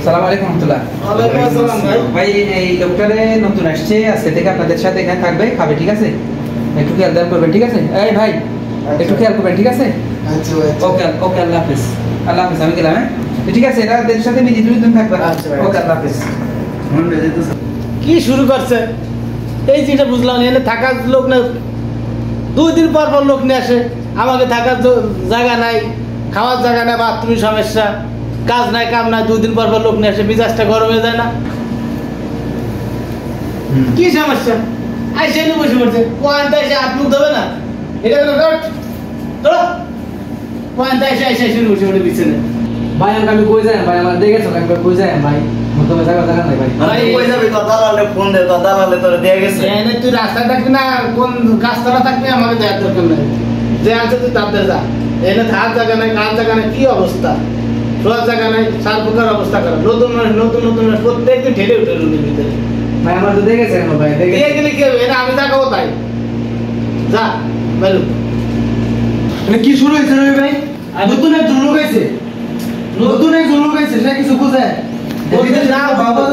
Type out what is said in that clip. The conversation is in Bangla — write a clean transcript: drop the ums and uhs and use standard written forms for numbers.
আসসালামু আলাইকুম রাহমাতুল্লাহ। ওয়ালাইকুম আসসালাম ভাই। ভাই এই লোকটারে নতুন আসছে, আজকে থেকে আপনাদের সাথে এখানে থাকবে, খাবে, ঠিক আছে? একটু খেয়াল করবেন, ঠিক আছে? এই ভাই একটু খেয়াল করবেন, ঠিক আছে? আচ্ছা ভাই। ওকে ওকে, আল্লাহ হাফেজ। আল্লাহ হাফেজ, আমি গেলাম। হ্যাঁ ঠিক আছে, এরা এদের সাথে মিলিয়ে দুই দিন থাকবে। আচ্ছা ভাই। ওকে, আল্লাহ হাফেজ। কি শুরু করছে এই যেটা বুঝলাম এখানে থাকার লোক না, 2 দিন পর পর লোক নিয়ে আসে। আমাকে থাকার জায়গা নাই, খাওয়ার জায়গা নাই, বাথরুমের সমস্যা, কাজ নাই কাম নাই, 2 দিন পর পর লোক নিয়ে আসে। মেজাজটা গরম হয়ে যায় না? কি সমস্যা? আই সেখানে বসে পড়ছে, পয়েন্ট এসে হাত মুখ ধোবে না, এটা কোনো রট ধরো। পয়েন্ট এসে এসে শুরু বসে পড়ে বিছানে। ভাই আমি কই যাই ভাই, আমার দেখেছো একবার কই যাই ভাই, মতো জায়গা জায়গা নাই ভাই। ভাই কই যাবি? তো দালালে ফোন দে, তো দালালে তোরে দিয়ে গেছে। এনে তুই রাস্তায় থাকবি না, কোন গাছতলা থাকবি, আমাকে দেওয়ার দরকার নাই। যে আছে তুই তাদের যা। এনে থাকার জায়গা নাই, কার জায়গা নাই, কি অবস্থা, শোয়ার জায়গা নাই, সার পোকার অবস্থা খারাপ। নতুন মানুষ প্রত্যেকদিন ঠেলে উঠে রুমের ভিতরে। ভাই আমার তো দেখেছে কেন ভাই, দেখে দিয়ে গেলে কি হবে? এটা আমি তাকাবো তাই যা বেলু। কি শুরু হয়েছে রে ভাই? নতুন একজন লোক আইছে, নতুন একজন লোক আইছে, সে কিছু বোঝে না বাবা।